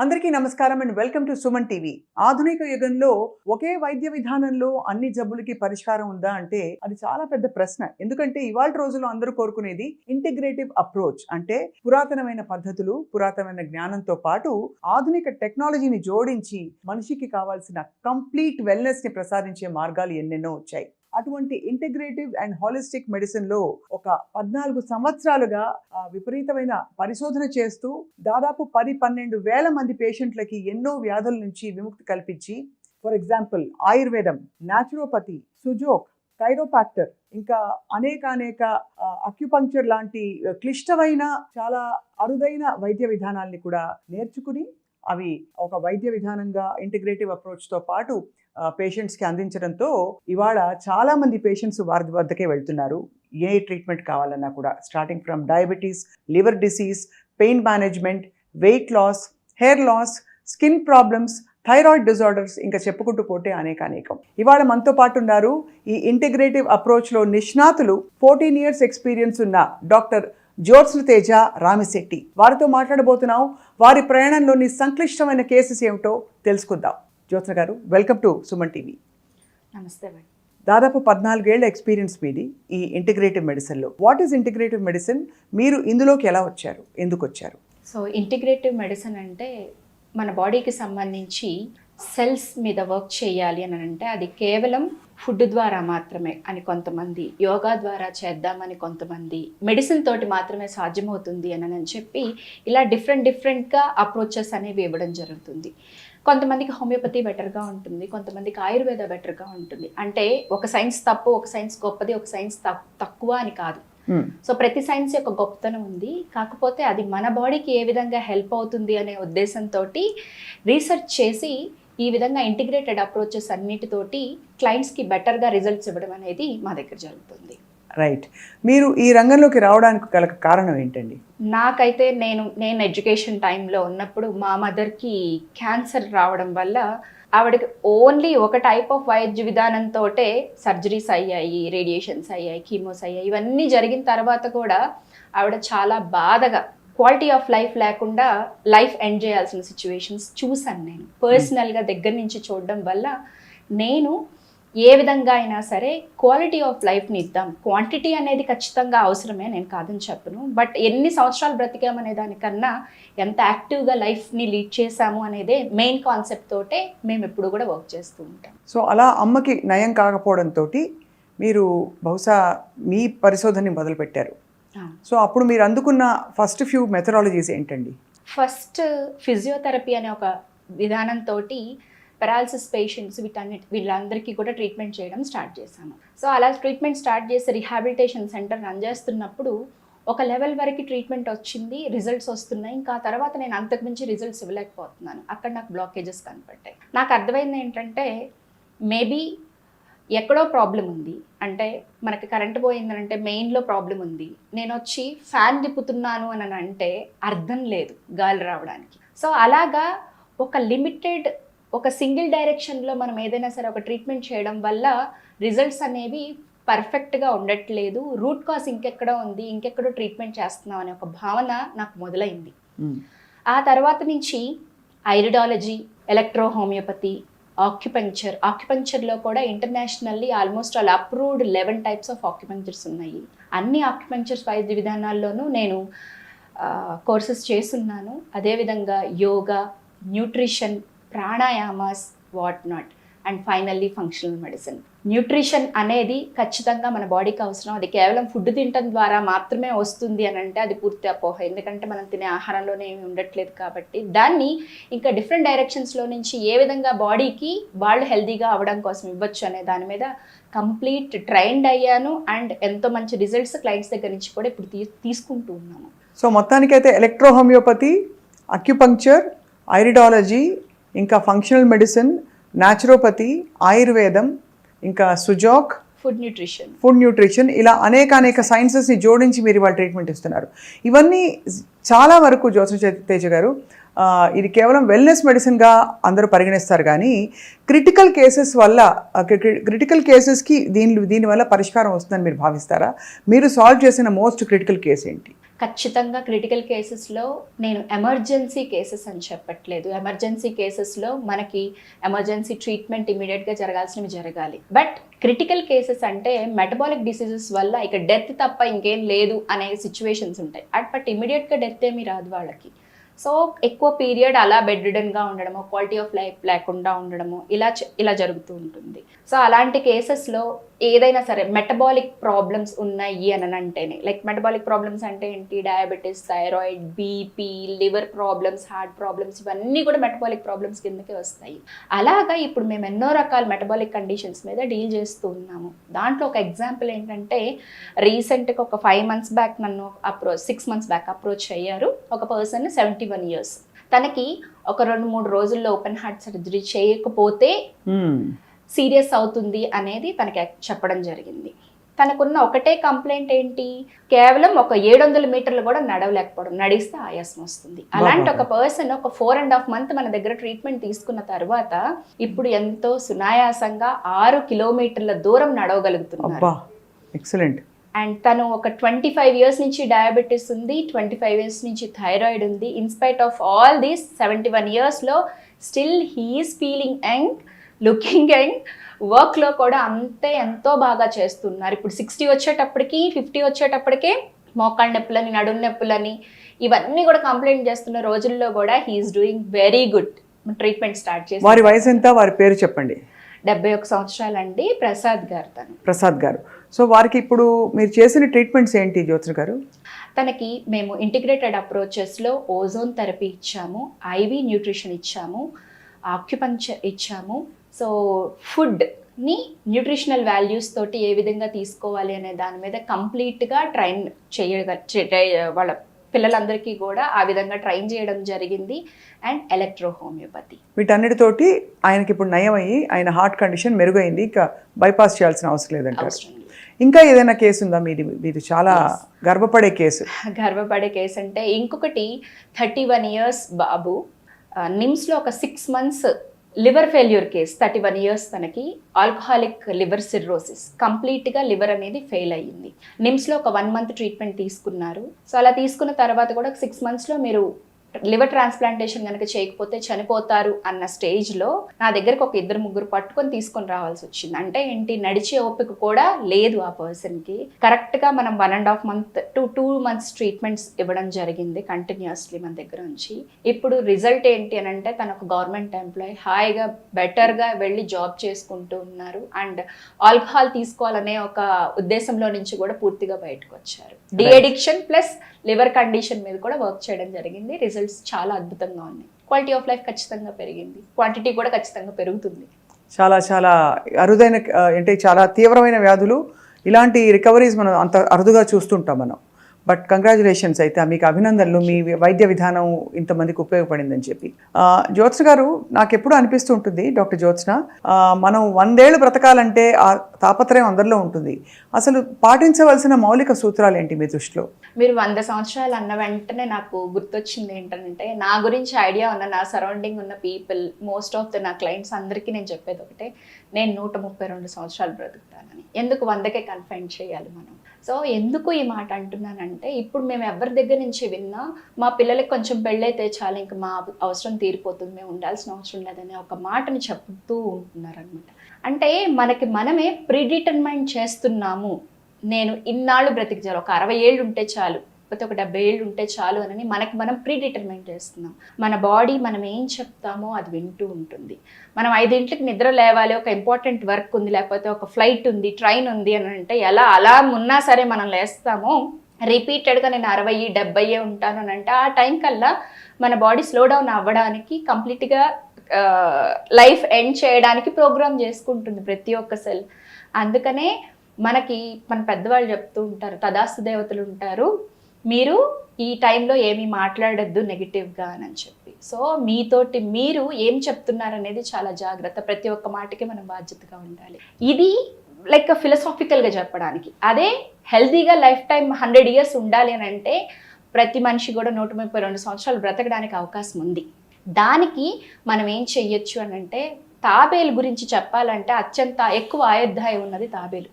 అందరికీ నమస్కారం and welcome to Suman TV. ఆధునిక యుగంలో ఒకే వైద్య విధానంలో అన్ని జబ్బులకి పరిష్కారం ఉందా అంటే అది చాలా పెద్ద ప్రశ్న. ఎందుకంటే ఇవాళ రోజుల్లో అందరూ కోరుకునేది ఇంటిగ్రేటివ్ అప్రోచ్, అంటే పురాతనమైన పద్ధతులు, పురాతనమైన జ్ఞానంతో పాటు ఆధునిక టెక్నాలజీని జోడించి మనిషికి కావాల్సిన కంప్లీట్ వెల్నెస్ ని ప్రసాదించే మార్గాలు ఎన్నెన్నో వచ్చాయి. అటువంటి ఇంటిగ్రేటివ్ అండ్ హాలిస్టిక్ మెడిసిన్ లో ఒక 14 సంవత్సరాలుగా విపరీతమైన పరిశోధన చేస్తూ దాదాపు 10-12 వేల మంది పేషెంట్లకి ఎన్నో వ్యాధుల నుంచి విముక్తి కల్పించి, ఫర్ ఎగ్జాంపుల్ ఆయుర్వేదం, న్యాచురోపతి, సుజోక్, కైరోపాక్టర్, ఇంకా అనేక అక్యుపంక్చర్ లాంటి క్లిష్టమైన చాలా అరుదైన వైద్య విధానాల్ని కూడా నేర్చుకుని అవి ఒక వైద్య విధానంగా ఇంటిగ్రేటివ్ అప్రోచ్తో పాటు పేషెంట్స్కి అందించడంతో ఇవాళ చాలా మంది పేషెంట్స్ వారి వద్దకే వెళ్తున్నారు. ఏ ట్రీట్మెంట్ కావాలన్నా కూడా, starting from diabetes, liver disease, pain management, weight loss, hair loss, skin problems, thyroid disorders, ఇంకా చెప్పుకుంటూ పోతే అనేకం. ఇవాళ మనతో పాటు ఉన్నారు ఈ ఇంటిగ్రేటివ్ అప్రోచ్లో నిష్ణాతులు, 14 years ఎక్స్పీరియన్స్ ఉన్న డాక్టర్ జ్యోత్స్న తేజ రామిశెట్టి. వారితో మాట్లాడబోతున్నాం. వారి ప్రయాణంలోని సంక్లిష్టమైన కేసెస్ ఏమిటో తెలుసుకుందాం. జ్యోత్స్న గారు, వెల్కమ్ టు సుమన్ టీవీ. నమస్తే మేడం. దాదాపు 14 ఏళ్ల ఎక్స్పీరియన్స్ మీది ఈ ఇంటిగ్రేటివ్ మెడిసిన్లో. What is integrative medicine? మీరు ఇందులోకి ఎలా వచ్చారు, ఎందుకు వచ్చారు? సో ఇంటిగ్రేటివ్ మెడిసిన్ అంటే మన బాడీకి సంబంధించి సెల్స్ మీద వర్క్ చేయాలి అని అంటే అది కేవలం ఫుడ్ ద్వారా మాత్రమే అని కొంతమంది, యోగా ద్వారా చేద్దామని కొంతమంది, మెడిసిన్ తోటి మాత్రమే సాధ్యమవుతుంది అని చెప్పి ఇలా డిఫరెంట్గా అప్రోచెస్ అనేవి ఇవ్వడం జరుగుతుంది. కొంతమందికి హోమియోపతి బెటర్గా ఉంటుంది, కొంతమందికి ఆయుర్వేద బెటర్గా ఉంటుంది. అంటే ఒక సైన్స్ తప్పు, ఒక సైన్స్ గొప్పది, ఒక సైన్స్ తక్కువ అని కాదు. సో ప్రతి సైన్స్ యొక్క గొప్పతనం ఉంది. కాకపోతే అది మన బాడీకి ఏ విధంగా హెల్ప్ అవుతుంది అనే ఉద్దేశంతో రీసెర్చ్ చేసి ఈ విధంగా ఇంటిగ్రేటెడ్ అప్రోచెస్ అన్నిటితోటి క్లయింట్స్కి బెటర్గా రిజల్ట్స్ ఇవ్వడం అనేది మా దగ్గర జరుగుతుంది. రైట్. మీరు ఈ రంగంలోకి రావడానికి గల కారణం ఏంటండి? నాకైతే నేను ఎడ్యుకేషన్ టైంలో ఉన్నప్పుడు మా మదర్కి క్యాన్సర్ రావడం వల్ల ఆవిడకి ఓన్లీ ఒక టైప్ ఆఫ్ వైద్య విధానంతో సర్జరీస్ అయ్యాయి, రేడియేషన్స్ అయ్యాయి, కీమోస్ అయ్యాయి. ఇవన్నీ జరిగిన తర్వాత కూడా ఆవిడ చాలా బాధగా, క్వాలిటీ ఆఫ్ లైఫ్ లేకుండా లైఫ్ ఎండ్ చేయాల్సిన సిచ్యువేషన్స్ చూశాను నేను పర్సనల్గా. దగ్గర నుంచి చూడడం వల్ల నేను ఏ విధంగా అయినా సరే క్వాలిటీ ఆఫ్ లైఫ్ని ఇద్దాం. క్వాంటిటీ అనేది ఖచ్చితంగా అవసరమే, నేను కాదని చెప్పను. బట్ ఎన్ని సంవత్సరాలు బ్రతికామనే దానికన్నా ఎంత యాక్టివ్గా లైఫ్ని లీడ్ చేశాము అనేదే మెయిన్ కాన్సెప్ట్ తోటే మేము ఎప్పుడు కూడా వర్క్ చేస్తూ ఉంటాం. సో అలా అమ్మకి నయం కాకపోవడంతో మీరు బహుశా మీ పరిశోధనని మొదలుపెట్టారు. సో అప్పుడు మీరు అందుకున్న ఫస్ట్ ఫ్యూ మెథడాలజీస్ ఏంటండి? ఫస్ట్ ఫిజియోథెరపీ అనే ఒక విధానంతో పెరాలసిస్ పేషెంట్స్ వీళ్ళందరికీ కూడా ట్రీట్మెంట్ చేయడం స్టార్ట్ చేశాను. సో అలా ట్రీట్మెంట్ స్టార్ట్ చేసి రిహాబిలిటేషన్ సెంటర్ రన్ చేస్తున్నప్పుడు ఒక లెవెల్ వరకు ట్రీట్మెంట్ వచ్చింది, రిజల్ట్స్ వస్తున్నాయి. ఇంకా ఆ తర్వాత నేను అంతకుమించి రిజల్ట్స్ ఇవ్వలేకపోతున్నాను. అక్కడ నాకు బ్లాకేజెస్ కనపడ్డాయి. నాకు అర్థమైంది ఏంటంటే మేబీ ఎక్కడో ప్రాబ్లం ఉంది. అంటే మనకి కరెంట్ పోయిందనంటే మెయిన్లో ప్రాబ్లం ఉంది. నేను వచ్చి ఫ్యాన్ తిప్పుతున్నాను అని అంటే అర్థం లేదు గాలి రావడానికి. సో అలాగా ఒక లిమిటెడ్, ఒక సింగిల్ డైరెక్షన్లో మనం ఏదైనా సరే ఒక ట్రీట్మెంట్ చేయడం వల్ల రిజల్ట్స్ అనేవి పర్ఫెక్ట్గా ఉండట్లేదు, రూట్ కాజ్ ఇంకెక్కడో ఉంది, ఇంకెక్కడో ట్రీట్మెంట్ చేస్తున్నాం అనే ఒక భావన నాకు మొదలైంది. ఆ తర్వాత నుంచి ఐరిడాలజీ, ఎలక్ట్రో హోమియోపతి, ఆక్యుపంక్చర్లో కూడా internationally almost all approved 11 types of acupunctures ఉన్నాయి. అన్ని ఆక్యుపంక్చర్స్ వైద్య విధానాల్లోనూ నేను కోర్సెస్ చేస్తున్నాను. అదేవిధంగా yoga, nutrition, pranayamas, what not, and finally functional medicine. Nutrition అనేది ఖచ్చితంగా మన బాడీకి అవసరం. అది కేవలం ఫుడ్ తినడం ద్వారా మాత్రమే వస్తుంది అని అంటే అది పూర్తి అపోహ. ఎందుకంటే మనం తినే ఆహారంలోనే ఏమి ఉండట్లేదు కాబట్టి దాన్ని ఇంకా డిఫరెంట్ డైరెక్షన్స్లో నుంచి ఏ విధంగా బాడీకి వాళ్ళు హెల్తీగా అవ్వడం కోసం ఇవ్వచ్చు అనే దాని మీద కంప్లీట్ ట్రైన్డ్ అయ్యాను. అండ్ ఎంతో మంచి రిజల్ట్స్ క్లయింట్స్ దగ్గర నుంచి కూడా ఇప్పుడు తీసుకుంటూ ఉన్నాను. సో మొత్తానికైతే ఎలక్ట్రో హోమియోపతి, అక్యుపంక్చర్, ఐరిడాలజీ, ఇంకా ఫంక్షనల్ మెడిసిన్, న్యాచురోపతి, ఆయుర్వేదం, ఇంకా సుజోక్, ఫుడ్ న్యూట్రిషన్, ఇలా అనేక సైన్సెస్ని జోడించి మీరు ఇవాళ ట్రీట్మెంట్ ఇస్తున్నారు. ఇవన్నీ చాలా వరకు జ్యోత్స్న తేజ గారు ఇది కేవలం వెల్నెస్ మెడిసిన్గా అందరూ పరిగణిస్తారు, కానీ క్రిటికల్ కేసెస్కి దీనివల్ల పరిష్కారం వస్తుందని మీరు భావిస్తారా? మీరు సాల్వ్ చేసిన మోస్ట్ క్రిటికల్ కేసు ఏంటి? ఖచ్చితంగా క్రిటికల్ కేసెస్లో నేను ఎమర్జెన్సీ కేసెస్ అని చెప్పట్లేదు. ఎమర్జెన్సీ కేసెస్లో మనకి ఎమర్జెన్సీ ట్రీట్మెంట్ ఇమీడియట్గా జరగాల్సినవి జరగాలి. బట్ క్రిటికల్ కేసెస్ అంటే మెటబాలిక్ డిసీజెస్ వల్ల ఇక డెత్ తప్ప ఇంకేం లేదు అనే సిచ్యువేషన్స్ ఉంటాయి. బట్ ఇమీడియట్గా డెత్ ఏమీ రాదు వాళ్ళకి. సో ఎక్కువ పీరియడ్ అలా బెడ్ రిడన్గా ఉండడము, క్వాలిటీ ఆఫ్ లైఫ్ లేకుండా ఉండడము ఇలా జరుగుతూ ఉంటుంది. సో అలాంటి కేసెస్లో ఏదైనా సరే మెటబాలిక్ ప్రాబ్లమ్స్ ఉన్నాయి అని అంటేనే, లైక్ మెటబాలిక్ ప్రాబ్లమ్స్ అంటే ఏంటి, diabetes, thyroid, BP, liver problems, heart problems, ఇవన్నీ కూడా మెటబాలిక్ ప్రాబ్లమ్స్ కిందకే వస్తాయి. అలాగా ఇప్పుడు మేము ఎన్నో రకాల మెటబాలిక్ కండిషన్స్ మీద డీల్ చేస్తూ ఉన్నాము. దాంట్లో ఒక ఎగ్జాంపుల్ ఏంటంటే, రీసెంట్గా ఒక 5 months బ్యాక్ నన్ను 6 months బ్యాక్ అప్రోచ్ అయ్యారు ఒక పర్సన్, 71 years. తనకి ఒక 2-3 రోజుల్లో ఓపెన్ హార్ట్ సర్జరీ చేయకపోతే సీరియస్ అవుతుంది అనేది తనకి చెప్పడం జరిగింది. తనకున్న ఒకటే కంప్లైంట్ ఏంటి, కేవలం ఒక 700 మీటర్లు కూడా నడవలేకపోవడం, నడిస్తే ఆయాసం వస్తుంది. అలాంటి ఒక పర్సన్ ఒక 4.5 months మన దగ్గర ట్రీట్మెంట్ తీసుకున్న తర్వాత ఇప్పుడు ఎంతో సునాయాసంగా 6 kilometers దూరం నడవగలుగుతున్నారు. ఎక్సలెంట్. అండ్ తను ఒక 25 years నుంచి డయాబెటీస్ ఉంది, 25 years నుంచి థైరాయిడ్ ఉంది. ఇన్స్పైట్ ఆఫ్ ఆల్ దీస్ 71 yearsలో still he's feeling young, looking young. వర్క్లో కూడా అంతే ఎంతో బాగా చేస్తున్నారు. ఇప్పుడు 60 వచ్చేటప్పటికి, 50 వచ్చేటప్పటికే మోకాళ్ళ నొప్పులని, నడుము నొప్పులని ఇవన్నీ కూడా కంప్లైంట్ చేస్తున్న రోజుల్లో కూడా he is doing very good. Treatment start చేసి. వారి వయసు ఎంత, వారి పేరు చెప్పండి. 71 సంవత్సరాలండి. ప్రసాద్ గారు తను. ప్రసాద్ గారు. సో వారికి ఇప్పుడు మీరు చేసిన ట్రీట్మెంట్స్ ఏంటి జ్యోత్స్న గారు? తనకి మేము ఇంటిగ్రేటెడ్ అప్రోచెస్లో ఓజోన్ థెరపీ ఇచ్చాము, ఐవి న్యూట్రిషన్ ఇచ్చాము, ఆక్యుపంక్చర్ ఇచ్చాము. సో ఫుడ్ని న్యూట్రిషనల్ వాల్యూస్ తోటి ఏ విధంగా తీసుకోవాలి అనే దాని మీద కంప్లీట్గా ట్రైన్ వాళ్ళ పిల్లలందరికీ కూడా ఆ విధంగా ట్రైన్ చేయడం జరిగింది. అండ్ ఎలక్ట్రో హోమియోపతి, వీటన్నిటితోటి ఆయనకి ఇప్పుడు నయం అయ్యి ఆయన హార్ట్ కండిషన్ మెరుగైంది, ఇంకా బైపాస్ చేయాల్సిన అవసరం లేదంటారు. ఇంకా ఏదైనా కేసు ఉందా మీరు చాలా గర్వపడే కేసు? గర్వపడే కేసు అంటే ఇంకొకటి 31 years బాబు, నిమ్స్లో ఒక 6 months liver failure case. 31 years తనకి ఆల్కహాలిక్ లివర్ సిర్రోసిస్, కంప్లీట్గా లివర్ అనేది ఫెయిల్ అయ్యింది. నిమ్స్లో ఒక 1 month ట్రీట్మెంట్ తీసుకున్నారు. సో అలా తీసుకున్న తర్వాత కూడా 6 monthsలో మీరు లివర్ ట్రాన్స్ప్లాంటేషన్ కనుక చేయకపోతే చనిపోతారు అన్న స్టేజ్లో నా దగ్గరకు ఒక 2-3 పట్టుకొని తీసుకొని రావాల్సి వచ్చింది. అంటే ఏంటి, నడిచే ఓపిక కూడా లేదు ఆ పర్సన్కి. కరెక్ట్గా మనం 1.5 months to 2 months ట్రీట్మెంట్స్ ఇవ్వడం జరిగింది కంటిన్యూస్లీ మన దగ్గర నుంచి. ఇప్పుడు రిజల్ట్ ఏంటి అని అంటే, తను ఒక గవర్నమెంట్ ఎంప్లాయీ, హాయిగా బెటర్గా వెళ్ళి జాబ్ చేసుకుంటూ ఉన్నారు. అండ్ ఆల్కహాల్ తీసుకోవాలనే ఒక ఉద్దేశంలో నుంచి కూడా పూర్తిగా బయటకు వచ్చారు. డిఅడిక్షన్ ప్లస్ లివర్ కండిషన్ మీద కూడా వర్క్ చేయడం జరిగింది. రిజల్ట్స్ చాలా అద్భుతంగా ఉన్నాయి. క్వాలిటీ ఆఫ్ లైఫ్ ఖచ్చితంగా పెరిగింది, క్వాంటిటీ కూడా ఖచ్చితంగా పెరుగుతుంది. చాలా చాలా అరుదైన, అంటే చాలా తీవ్రమైన వ్యాధులు, ఇలాంటి రికవరీస్ మనం అంత అరుదుగా చూస్తుంటాం మనం. బట్ కంగ్రాచులేషన్స్, అయితే మీకు అభినందనలు, మీ వైద్య విధానం ఇంతమందికి ఉపయోగపడిందని చెప్పి. జ్యోత్స్న గారు, నాకు ఎప్పుడు అనిపిస్తూ ఉంటుంది డాక్టర్ జ్యోత్స్న, మనం 100 ఏళ్ళు బ్రతకాలంటే ఆ తాపత్రయం అందరిలో ఉంటుంది. అసలు పాటించవలసిన మౌలిక సూత్రాలు ఏంటి మీ దృష్టిలో? మీరు 100 సంవత్సరాలు అన్న వెంటనే నాకు గుర్తొచ్చింది ఏంటంటే, నా గురించి ఐడియా ఉన్న, నా సరౌండింగ్ ఉన్న పీపుల్, మోస్ట్ ఆఫ్ నా క్లయింట్స్ అందరికీ నేను చెప్పేది ఒకటే, నేను 132 సంవత్సరాలు బ్రతుకుతానని. ఎందుకు 100కే కన్ఫైన్ చేయాలి మనం? సో ఎందుకు ఈ మాట అంటున్నానంటే, ఇప్పుడు మేము ఎవరి దగ్గర నుంచి విన్నా, మా పిల్లలకి కొంచెం పెళ్ళైతే చాలు, ఇంకా మా అవసరం తీరిపోతుంది, మేము ఉండాల్సిన అవసరం లేదనే ఒక మాటని చెప్తూ ఉంటున్నారనమాట. అంటే మనకి మనమే ప్రీడిటర్మైన్ చేస్తున్నాము, నేను ఇన్నాళ్ళు బ్రతికి చాలు, ఒక 60 ఏళ్ళు ఉంటే చాలు, లేకపోతే ఒక 70 ఏళ్ళు ఉంటే చాలు అని మనకి మనం ప్రీడిటర్మైన్ చేస్తున్నాం. మన బాడీ మనం ఏం చెప్తామో అది వింటూ ఉంటుంది. మనం 5 గంటలకు నిద్ర లేవాలి, ఒక ఇంపార్టెంట్ వర్క్ ఉంది, లేకపోతే ఒక ఫ్లైట్ ఉంది, ట్రైన్ ఉంది అని అంటే ఎలా అలారం ఉన్నా సరే మనం లేస్తామో, రిపీటెడ్గా నేను 60, 70 ఉంటాను అని అంటే ఆ టైం కల్లా మన బాడీ స్లో డౌన్ అవ్వడానికి, కంప్లీట్గా లైఫ్ ఎండ్ చేయడానికి ప్రోగ్రామ్ చేసుకుంటుంది ప్రతి ఒక్క సెల్. అందుకనే మనకి మన పెద్దవాళ్ళు చెప్తూ ఉంటారు, తదాస్తు దేవతలు ఉంటారు, మీరు ఈ టైంలో ఏమీ మాట్లాడద్దు నెగిటివ్గా అని చెప్పి. సో మీతోటి మీరు ఏం చెప్తున్నారనేది చాలా జాగ్రత్త, ప్రతి ఒక్క మాటకి మనం బాధ్యతగా ఉండాలి. ఇది లైక్ ఫిలసాఫికల్గా చెప్పడానికి. అదే హెల్తీగా లైఫ్ టైం 100 years ఉండాలి అని అంటే, ప్రతి మనిషి కూడా 132 సంవత్సరాలు బ్రతకడానికి అవకాశం ఉంది. దానికి మనం ఏం చెయ్యొచ్చు అని అంటే, తాబేలు గురించి చెప్పాలంటే అత్యంత ఎక్కువ ఆయుర్దాయం ఉన్నది తాబేలు.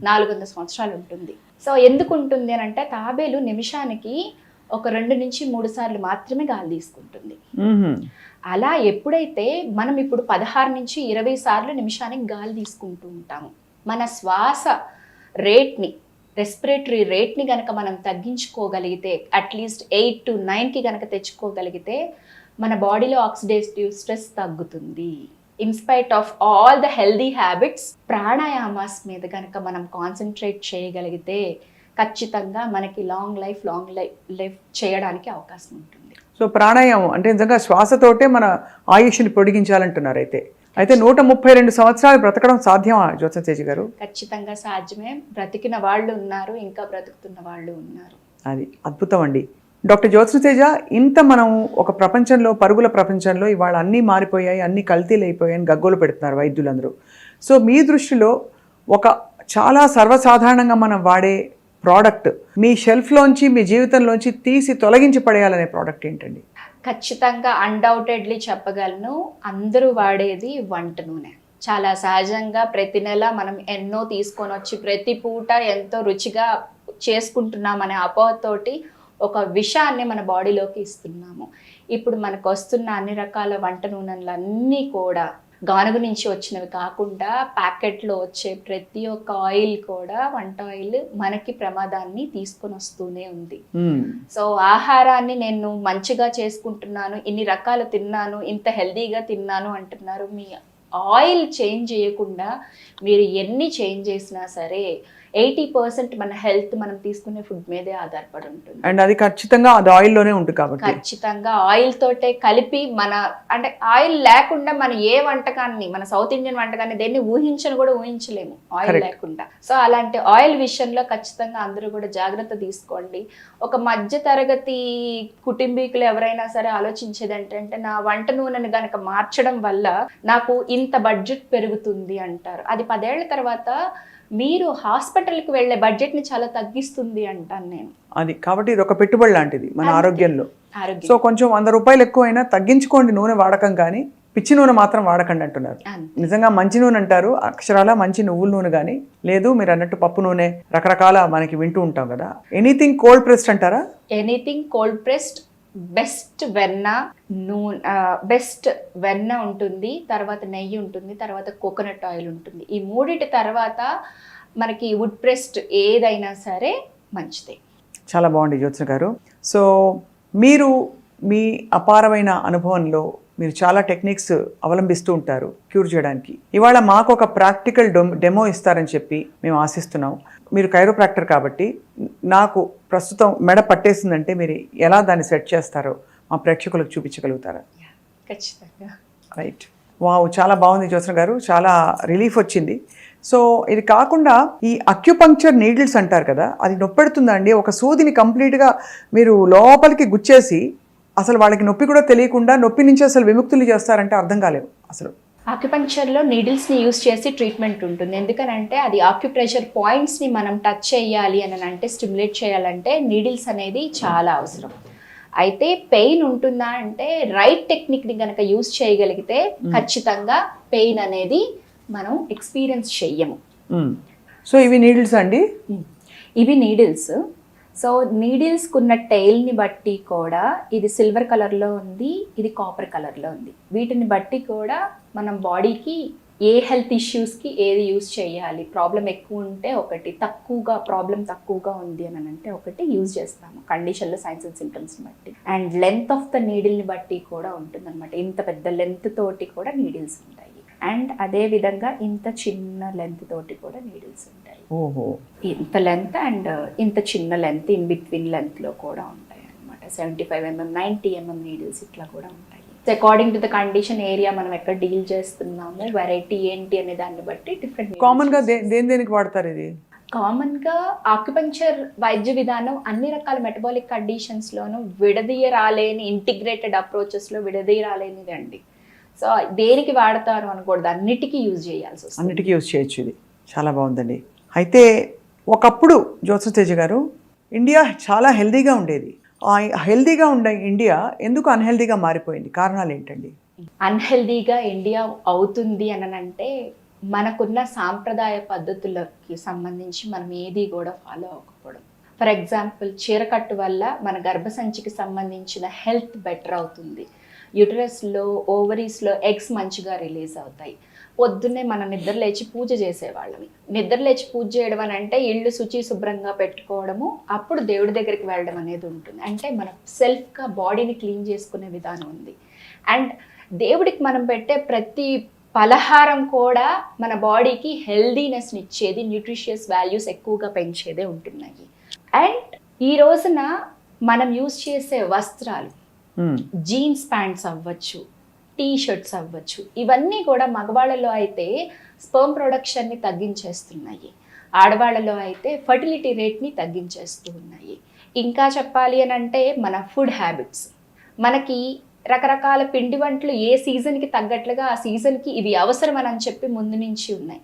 400 సంవత్సరాలు ఉంటుంది. సో ఎందుకు ఉంటుంది అని అంటే తాబేలు నిమిషానికి ఒక 2 నుంచి 3 సార్లు మాత్రమే గాలి తీసుకుంటుంది. అలా ఎప్పుడైతే మనం ఇప్పుడు 16 నుంచి 20 సార్లు నిమిషానికి గాలి తీసుకుంటూ ఉంటాము, మన శ్వాస రేట్ని, రెస్పిరేటరీ రేట్ని కనుక మనం తగ్గించుకోగలిగితే, అట్లీస్ట్ 8 to 9కి కనుక తెచ్చుకోగలిగితే మన బాడీలో ఆక్సిడేటివ్ స్ట్రెస్ తగ్గుతుంది. Inspite of all the healthy habits, pranayamas మీద కనుక మనం కాన్సన్ట్రేట్ చేయగలిగితే ఖచ్చితంగా మనకి లాంగ్ లైఫ్ చేయడానికి అవకాశం ఉంటుంది. సో ప్రాణాయామం అంటే నిజంగా శ్వాసతోటే మన ఆయుష్ని పొడిగించాలంటున్నారు. అయితే 132 సంవత్సరాలు బ్రతకడం సాధ్యమా జ్యోత్స్న తేజ గారు? ఖచ్చితంగా సాధ్యమే. బ్రతికిన వాళ్ళు ఉన్నారు, ఇంకా బ్రతుకుతున్న వాళ్ళు ఉన్నారు. అది అద్భుతం అండి. డాక్టర్ జ్యోత్స్న తేజ, ఇంత మనం ఒక ప్రపంచంలో, పరుగుల ప్రపంచంలో ఇవాళ అన్నీ మారిపోయాయి, అన్నీ కల్తీలు అయిపోయాయని గగ్గోలు పెడుతున్నారు వైద్యులందరూ. సో మీ దృష్టిలో ఒక చాలా సర్వసాధారణంగా మనం వాడే ప్రోడక్ట్ మీ షెల్ఫ్లోంచి, మీ జీవితంలోంచి తీసి తొలగించి పడేయాలనే ప్రోడక్ట్ ఏంటండి? ఖచ్చితంగా అన్డౌటెడ్లీ చెప్పగలను, అందరూ వాడేది వంట నూనె. చాలా సహజంగా ప్రతి నెల మనం ఎన్నో తీసుకొని వచ్చి ప్రతి పూట ఎంతో రుచిగా చేసుకుంటున్నామనే అపోహతోటి ఒక విషాన్ని మన బాడీలోకి ఇస్తున్నాము. ఇప్పుడు మనకు వస్తున్న అన్ని రకాల వంట నూనెలన్నీ కూడా గానుగ నుంచి వచ్చినవి కాకుండా ప్యాకెట్లో వచ్చే ప్రతి ఒక్క ఆయిల్ కూడా, వంట ఆయిల్ మనకి ప్రమాదాన్ని తీసుకొని వస్తూనే ఉంది. సో ఆహారాన్ని నేను మంచిగా చేసుకుంటున్నాను, ఇన్ని రకాలు తిన్నాను, ఇంత హెల్దీగా తిన్నాను అంటున్నారు. మీ ఆయిల్ చేంజ్ చేయకుండా మీరు ఎన్ని చేంజ్ చేసినా సరే 80% మన హెల్త్ మనం తీసుకునే ఫుడ్ మీదే ఆధారపడి ఉంటుంది. అండ్ అది ఖచ్చితంగా అది ఆయిల్లోనే ఉంటుంది కాబట్టి ఖచ్చితంగా ఆయిల్ తోటే కలిపి మన, అంటే ఆయిల్ లేకుండా మన ఏ వంటకాన్ని, మన సౌత్ ఇండియన్ వంటకాన్ని దేన్ని ఊహించలేము ఆయిల్ లేకుండా. సో అలాంటి ఆయిల్ విషయంలో ఖచ్చితంగా అందరూ కూడా జాగ్రత్త తీసుకోండి. ఒక మధ్య తరగతి కుటుంబీకులు ఎవరైనా సరే ఆలోచించేది ఏంటంటే, నా వంట నూనెను గనక మార్చడం వల్ల నాకు ఇంత బడ్జెట్ పెరుగుతుంది అంటారు. అది 10 ఏళ్ల తర్వాత మీరు హాస్పిటల్కి వెళ్ళే బడ్జెట్ని చాలా తగ్గిస్తుంది అంటాను నేను. అది కాబట్టి ఇది ఒక పెట్టుబడి లాంటిది మన ఆరోగ్యంలో. సో కొంచెం 100 రూపాయలు ఎక్కువైనా తగ్గించుకోండి నూనె వాడకం, కానీ పిచ్చి నూనె మాత్రం వాడకండి అంటున్నారు. నిజంగా మంచి నూనె అంటారు, అక్షరాల మంచి నువ్వుల నూనె కానీ లేదు, మీరు అన్నట్టు పప్పు నూనె, రకరకాల మనకి వింటూ ఉంటాం కదా. ఎనీథింగ్ కోల్డ్ ప్రెస్డ్ అంటారా? ఎనీథింగ్ కోల్డ్ ప్రెస్డ్, బెస్ట్ వెన్న ఉంటుంది, తర్వాత నెయ్యి ఉంటుంది, తర్వాత కోకోనట్ ఆయిల్ ఉంటుంది. ఈ మూడిటి తర్వాత మనకి వుడ్ ప్రెస్డ్ ఏదైనా సరే మంచిదే. చాలా బాగుంది జ్యోత్స్న గారు. సో మీరు మీ అపారమైన అనుభవంలో మీరు చాలా టెక్నిక్స్ అవలంబిస్తూ ఉంటారు క్యూర్ చేయడానికి. ఇవాళ మాకు ఒక ప్రాక్టికల్ డెమో ఇస్తారని చెప్పి మేము ఆశిస్తున్నాం. మీరు కైరోప్రాక్టర్ కాబట్టి నాకు ప్రస్తుతం మెడ పట్టేసిందంటే మీరు ఎలా దాన్ని సెట్ చేస్తారో మా ప్రేక్షకులకు చూపించగలుగుతారా? ఖచ్చితంగా. రైట్. వావ్, చాలా బాగుంది జ్యోత్స్న గారు, చాలా రిలీఫ్ వచ్చింది. సో ఇది కాకుండా ఈ అక్యుపంక్చర్ నీడిల్స్ అంటారు కదా, అది నొప్పెడుతుందా అండి? ఒక సూదిని కంప్లీట్గా మీరు లోపలికి గుచ్చేసి అసలు వాళ్ళకి నొప్పి కూడా తెలియకుండా నొప్పి నుంచి అసలు విముక్తులు చేస్తారంటే అర్థం కాలేదు అసలు. ఆక్యుపంక్చర్లో నీడిల్స్ని యూస్ చేసి ట్రీట్మెంట్ ఉంటుంది. ఎందుకనంటే అది ఆక్యుప్రెషర్ పాయింట్స్ని మనం టచ్ చేయాలి అని అంటే, స్టిమ్యులేట్ చేయాలంటే నీడిల్స్ అనేది చాలా అవసరం. అయితే పెయిన్ ఉంటుందా అంటే రైట్ టెక్నిక్ని కనుక యూస్ చేయగలిగితే ఖచ్చితంగా పెయిన్ అనేది మనం ఎక్స్పీరియన్స్ చెయ్యము. సో ఇవి నీడిల్స్ అండి? ఇవి నీడిల్స్. సో నీడిల్స్కున్న టెయిల్ని బట్టి కూడా ఇది సిల్వర్ కలర్లో ఉంది, ఇది కాపర్ కలర్లో ఉంది. వీటిని బట్టి కూడా మనం బాడీకి ఏ హెల్త్ ఇష్యూస్కి ఏది యూజ్ చేయాలి, ప్రాబ్లం ఎక్కువ ఉంటే ఒకటి, ప్రాబ్లం తక్కువగా ఉంది అని అంటే ఒకటి యూజ్ చేస్తాము కండిషన్లో, సైన్స్ అండ్ సిమ్టమ్స్ని బట్టి. అండ్ లెంత్ ఆఫ్ ద నీడిల్ని బట్టి కూడా ఉంటుంది అనమాట. ఇంత పెద్ద లెంత్ తోటి కూడా నీడిల్స్ ఉంటాయి, అండ్ అదే విధంగా ఇంత చిన్న లెంత్ తోటి కూడా నీడిల్స్ ఉంటాయి. ఇంత లెంత్ అండ్ ఇంత చిన్న లెంత్, ఇన్ బిట్వీన్ లెంత్లో కూడా ఉంటాయి అనమాట. 75 mm, 90 mm నీడిల్స్ ఇట్లా కూడా ఉంటాయి. According to the condition, area మనం ఎక్కడ డీల్ చేస్తున్నాము, వెరైటీ ఏంటి అనే దాన్ని బట్టి డిఫరెంట్. కామన్గా దేనికి వాడతారు ఇది? కామన్గా ఆక్యుపంక్చర్ వైద్య విధానం అన్ని రకాల మెటబాలిక్ కండిషన్స్లోనూ విడదీయరాలేని, ఇంటిగ్రేటెడ్ అప్రోచెస్లో విడదీయరాలేనిది అండి. సో దేనికి వాడతారు అనకూడదు, అన్నిటికీ యూజ్ చేయాల్సి వస్తుంది. అన్నిటికీ యూజ్ చేయొచ్చు. ఇది చాలా బాగుందండి. అయితే ఒకప్పుడు జ్యోత్స్న తేజ గారు ఇండియా చాలా హెల్దీగా ఉండేది. ఆ హెల్దీగా ఉండే ఇండియా ఎందుకు అన్హెల్దీగా మారిపోయింది? కారణాలు ఏంటండి? అన్హెల్దీగా ఇండియా అవుతుంది అంటే మనకున్న సాంప్రదాయ పద్ధతులకి సంబంధించి మనం ఏది కూడా ఫాలో అవ్వకపోవడం. ఫర్ ఎగ్జాంపుల్, చీరకట్టు వల్ల మన గర్భసంచికి సంబంధించిన హెల్త్ బెటర్ అవుతుంది. యూటరస్లో, ఓవరీస్లో ఎగ్స్ మంచిగా రిలీజ్ అవుతాయి. పొద్దున్నే మనం నిద్ర లేచి పూజ చేసేవాళ్ళమి. నిద్ర లేచి పూజ చేయడం అని అంటే ఇళ్ళు శుచి శుభ్రంగా పెట్టుకోవడము, అప్పుడు దేవుడి దగ్గరికి వెళ్ళడం అనేది ఉంటుంది. అంటే మనం సెల్ఫ్గా బాడీని క్లీన్ చేసుకునే విధానం ఉంది. అండ్ దేవుడికి మనం పెట్టే ప్రతి పలహారం కూడా మన బాడీకి హెల్దీనెస్ని ఇచ్చేది, న్యూట్రిషియస్ వాల్యూస్ ఎక్కువగా పెంచేదే ఉంటున్నాయి. అండ్ ఈ రోజున మనం యూజ్ చేసే వస్త్రాలు, జీన్స్ ప్యాంట్స్ అవ్వచ్చు, టీ షర్ట్స్ అవ్వచ్చు, ఇవన్నీ కూడా మగవాళ్ళలో అయితే స్పర్మ్ ప్రొడక్షన్ని తగ్గించేస్తున్నాయి, ఆడవాళ్ళలో అయితే ఫర్టిలిటీ రేట్ని తగ్గించేస్తూ ఉన్నాయి. ఇంకా చెప్పాలి అని అంటే మన ఫుడ్ హ్యాబిట్స్, మనకి రకరకాల పిండి వంటలు ఏ సీజన్కి తగ్గట్లుగా ఆ సీజన్కి ఇవి అవసరం అని చెప్పి ముందు నుంచి ఉన్నాయి.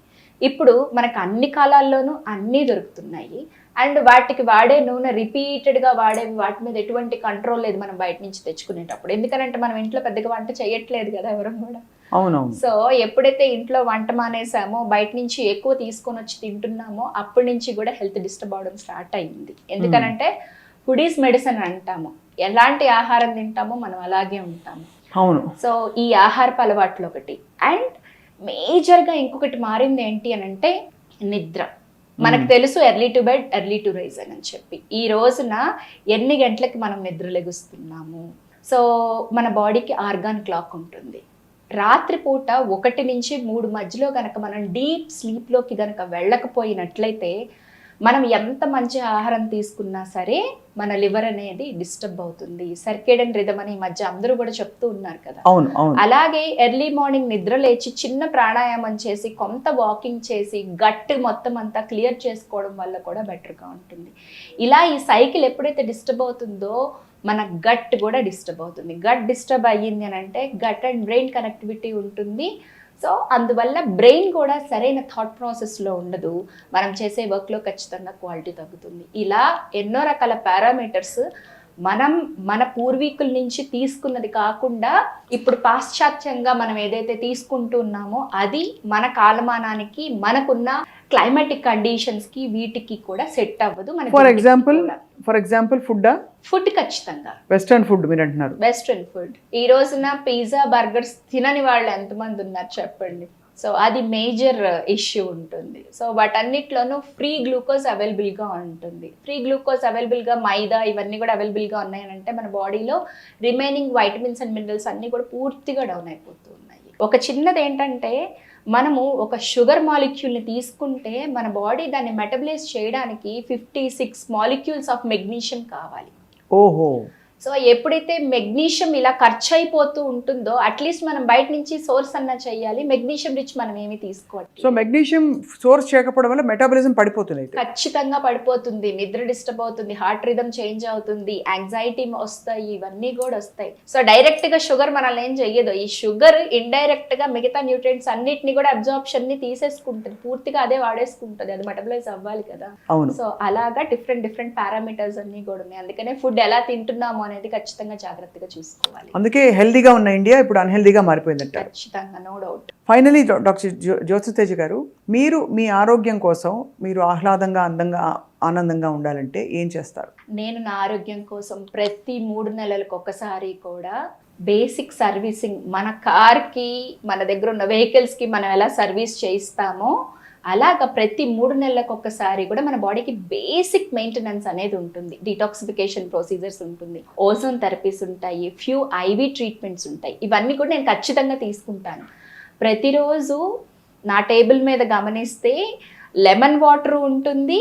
ఇప్పుడు మనకు అన్ని కాలాల్లోనూ అన్నీ దొరుకుతున్నాయి. అండ్ వాటికి వాడే నూనె రిపీటెడ్గా వాడేవి, వాటి మీద ఎటువంటి కంట్రోల్ లేదు మనం బయట నుంచి తెచ్చుకునేటప్పుడు. ఎందుకంటే మనం ఇంట్లో పెద్దగా వంట చేయట్లేదు కదా ఎవరు కూడా. అవునవును. సో ఎప్పుడైతే ఇంట్లో వంట మానేసామో, బయట నుంచి ఎక్కువ తీసుకొని వచ్చి తింటున్నామో, అప్పటి నుంచి కూడా హెల్త్ డిస్టర్బ్ అవడం స్టార్ట్ అయ్యింది. ఎందుకనంటే ఫుడ్ ఈజ్ మెడిసిన్ అంటాము. ఎలాంటి ఆహారం తింటామో మనం అలాగే ఉంటాము. అవును. సో ఈ ఆహారపు అలవాట్లు ఒకటి. అండ్ మేజర్గా ఇంకొకటి మారింది ఏంటి అని అంటే నిద్ర. మనకు తెలుసు early to bed early to rise అని చెప్పి. ఈ రోజున ఎన్ని గంటలకి మనం నిద్ర లెగుస్తున్నాము? సో మన బాడీకి ఆర్గాన్ క్లాక్ ఉంటుంది. రాత్రిపూట 1 నుంచి 3 మధ్యలో కనుక మనం డీప్ స్లీప్లోకి కనుక వెళ్ళకపోయినట్లయితే మనం ఎంత మంచి ఆహారం తీసుకున్నా సరే మన లివర్ అనేది డిస్టర్బ్ అవుతుంది. సర్కేడియన్ రిథమ్ అని ఈ మధ్య అందరూ కూడా చెప్తూ ఉన్నారు కదా. అవును, అవును. అలాగే ఎర్లీ మార్నింగ్ నిద్ర లేచి చిన్న ప్రాణాయామం చేసి, కొంత వాకింగ్ చేసి, గట్ మొత్తం అంతా క్లియర్ చేసుకోవడం వల్ల కూడా బెటర్గా ఉంటుంది. ఇలా ఈ సైకిల్ ఎప్పుడైతే డిస్టర్బ్ అవుతుందో మన గట్ కూడా డిస్టర్బ్ అవుతుంది. గట్ డిస్టర్బ్ అయ్యింది అని అంటే గట్ అండ్ బ్రెయిన్ కనెక్టివిటీ ఉంటుంది. సో అందువల్ల బ్రెయిన్ కూడా సరైన థాట్ ప్రాసెస్లో ఉండదు. మనం చేసే వర్క్లో ఖచ్చితంగా క్వాలిటీ తగ్గుతుంది. ఇలా ఎన్నో రకాల పారామీటర్స్ మనం మన పూర్వీకుల నుంచి తీసుకున్నది కాకుండా ఇప్పుడు పాశ్చాత్యంగా మనం ఏదైతే తీసుకుంటూ ఉన్నామో అది మన కాలమానానికి, మనకున్న క్లైమాటిక్ కండిషన్స్కి వీటికి కూడా సెట్ అవ్వదు. ఫర్ ఎగ్జాంపుల్ ఫుడ్ ఖచ్చితంగా వెస్ట్రన్ ఫుడ్ మీరు అంటున్నారు. వెస్ట్రన్ ఫుడ్ ఈ రోజున పిజ్జా, బర్గర్స్ తినని వాళ్ళు ఎంతమంది ఉన్నారు చెప్పండి. సో అది మేజర్ ఇష్యూ ఉంటుంది. సో వాటన్నిటిలోనూ ఫ్రీ గ్లూకోజ్ అవైలబుల్గా ఉంటుంది. ఫ్రీ గ్లూకోజ్ అవైలబుల్గా మైదా ఇవన్నీ కూడా అవైలబుల్గా ఉన్నాయనంటే మన బాడీలో రిమైనింగ్ వైటమిన్స్ అండ్ మినరల్స్ అన్నీ కూడా పూర్తిగా డౌన్ అయిపోతూ ఉన్నాయి. ఒక చిన్నది ఏంటంటే మనము ఒక షుగర్ మాలిక్యూల్ని తీసుకుంటే మన బాడీ దాన్ని మెటబలైజ్ చేయడానికి 56 మాలిక్యూల్స్ ఆఫ్ మెగ్నీషియం కావాలి. ఓహో. సో ఎప్పుడైతే మెగ్నీషియం ఇలా ఖర్చు అయిపోతూ ఉంటుందో అట్లీస్ట్ మనం బయట నుంచి సోర్స్ అన్నా చేయాలి. మెగ్నీషియం రిచ్ మనం ఏమి తీసుకోవాలి. సో మెగ్నీషియం సోర్స్ చేయకపోవడం వల్ల మెటాబాలిజం పడిపోతుంది. ఖచ్చితంగా పడిపోతుంది. నిద్ర డిస్టర్బ్ అవుతుంది, హార్ట్ రిథమ్ చేంజ్ అవుతుంది, యాంగ్జైటీ వస్తాయి, ఇవన్నీ కూడా వస్తాయి. సో డైరెక్ట్ గా షుగర్ మనల్ని ఏం చెయ్యదు. ఈ షుగర్ ఇండైరెక్ట్ గా మిగతా న్యూట్రియంట్స్ అన్నిటిని కూడా అబ్జార్ప్షన్ ని తీసేసుకుంటుంది, పూర్తిగా అదే వాడేసుకుంటుంది. అది మెటబలైజ్ అవ్వాలి కదా. సో అలాగా డిఫరెంట్ పారామీటర్స్ అన్ని కూడా ఉన్నాయి. అందుకనే ఫుడ్ ఎలా తింటున్నాము అనేది ఖచ్చితంగా జాగ్రత్తగా చూసుకోవాలి. అందుకే హెల్దీగా ఉన్న ఇండియా ఇప్పుడు అన్హెల్దీగా మారిపోయిందంట. ఖచ్చితంగా, నో డౌట్. ఫైనలీ డాక్టర్ జ్యోతితేజ గారు, మీరు మీ ఆరోగ్యం కోసం మీరు ఆహ్లాదంగా, అందంగా, ఆనందంగా ఉండాలంటే ఏం చేస్తారు? నేను నా ఆరోగ్యం కోసం ప్రతి 3 నెలలకు ఒకసారి కూడా బేసిక్ సర్వీసింగ్, మన కార్కి, మన దగ్గర ఉన్న వెహికల్స్కి మనం ఎలా సర్వీస్ చేయిస్తామో అలాగా ప్రతి 3 నెలలకు ఒక్కసారి కూడా మన బాడీకి బేసిక్ మెయింటెనెన్స్ అనేది ఉంటుంది. డిటాక్సిఫికేషన్ ప్రొసీజర్స్ ఉంటుంది, ఓజోన్ థెరపీస్ ఉంటాయి, ఫ్యూ ఐవీ ట్రీట్మెంట్స్ ఉంటాయి. ఇవన్నీ కూడా నేను ఖచ్చితంగా తీసుకుంటాను. ప్రతిరోజు నా టేబుల్ మీద గమనిస్తే లెమన్ వాటర్ ఉంటుంది,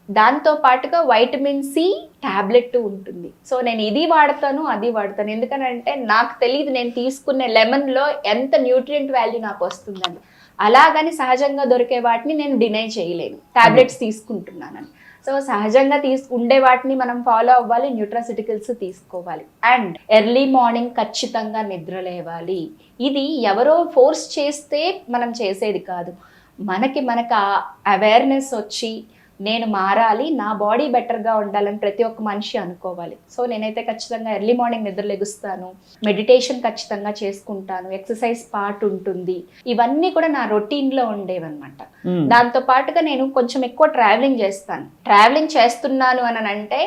దాంతో పాటుగా వైటమిన్ సి ట్యాబ్లెట్ ఉంటుంది. సో నేను ఇది వాడతాను, అది వాడతాను. ఎందుకనంటే నాకు తెలియదు నేను తీసుకునే లెమన్లో ఎంత న్యూట్రియంట్ వాల్యూ నాకు వస్తుందని. అలాగని సహజంగా దొరికే వాటిని నేను డినై చేయలేను, టాబ్లెట్స్ తీసుకుంటున్నానని. సో సహజంగా ఉండే వాటిని మనం ఫాలో అవ్వాలి, న్యూట్రాసిటికల్స్ తీసుకోవాలి. అండ్ ఎర్లీ మార్నింగ్ ఖచ్చితంగా నిద్ర లేవాలి. ఇది ఎవరో ఫోర్స్ చేస్తే మనం చేసేది కాదు. మనకు అవేర్నెస్ వచ్చి నేను మారాలి, నా బాడీ బెటర్గా ఉండాలని ప్రతి ఒక్క మనిషి అనుకోవాలి. సో నేనైతే ఖచ్చితంగా ఎర్లీ మార్నింగ్ నిద్ర లెగుస్తాను, మెడిటేషన్ ఖచ్చితంగా చేసుకుంటాను, ఎక్సర్సైజ్ పార్ట్ ఉంటుంది, ఇవన్నీ కూడా నా రొటీన్లో ఉండేవన్నమాట. దాంతో పాటుగా నేను కొంచెం ఎక్కువ ట్రావెలింగ్ చేస్తాను. ట్రావెలింగ్ చేస్తున్నాను అని అంటే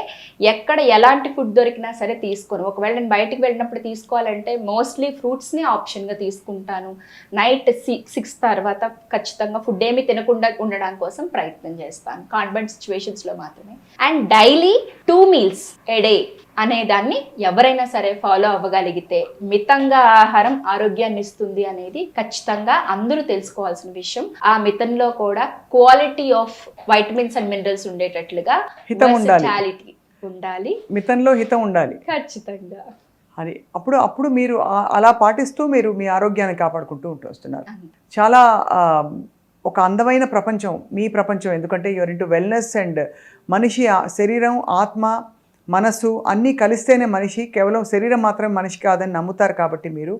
ఎక్కడ ఎలాంటి ఫుడ్ దొరికినా సరే తీసుకోను. ఒకవేళ నేను బయటికి వెళ్ళినప్పుడు తీసుకోవాలంటే మోస్ట్లీ ఫ్రూట్స్ని ఆప్షన్గా తీసుకుంటాను. నైట్ 6 తర్వాత ఖచ్చితంగా ఫుడ్ ఏమి తినకుండా ఉండడం కోసం ప్రయత్నం చేస్తాను, కాన్వెంట్ సిచ్యువేషన్స్లో మాత్రమే. And daily 2 meals a day అనే దాన్ని ఎవరైనా సరే ఫాలో అవ్వగలిగితే మితంగా ఆహారం ఆరోగ్యాన్ని ఇస్తుంది అనేది ఖచ్చితంగా అందరూ తెలుసుకోవాల్సిన విషయం. ఆ మితంలో కూడా quality of vitamins and minerals ఉండేటట్లుగా versatility ఉండాలి, మితంలో హితం ఉండాలి ఖచ్చితంగా. అది అప్పుడు మీరు అలా పాటిస్తూ మీరు మీ ఆరోగ్యాన్ని కాపాడుకుంటూ వస్తున్నారు. చాలా ఒక అందమైన ప్రపంచం మీ ప్రపంచం, ఎందుకంటే యూఆర్ ఇంటూ వెల్నెస్ అండ్ మనిషి శరీరం, ఆత్మ, మనసు అన్నీ కలిస్తేనే మనిషి, కేవలం శరీరం మాత్రమే మనిషి కాదని నమ్ముతారు. కాబట్టి మీరు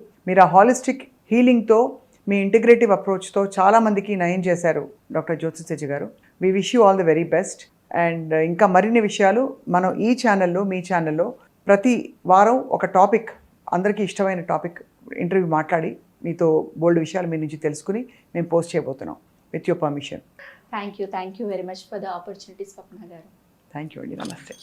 ఆ హాలిస్టిక్ హీలింగ్తో, మీ ఇంటిగ్రేటివ్ అప్రోచ్తో చాలామందికి నయం చేశారు డాక్టర్ జ్యోత్స్న తేజ గారు. We wish you all the very best. And ఇంకా మరిన్ని విషయాలు మనం ఈ ఛానల్లో, మీ ఛానల్లో ప్రతి వారం ఒక టాపిక్, అందరికీ ఇష్టమైన టాపిక్ ఇంటర్వ్యూ మాట్లాడి మీతో బోల్డ్ విషయాలు మీ నుంచి తెలుసుకుని మేము పోస్ట్ చేయబోతున్నాం. With your permission. Thank you very much for the opportunity Swapna గారు. థ్యాంక్ యూ అండి. నమస్తే.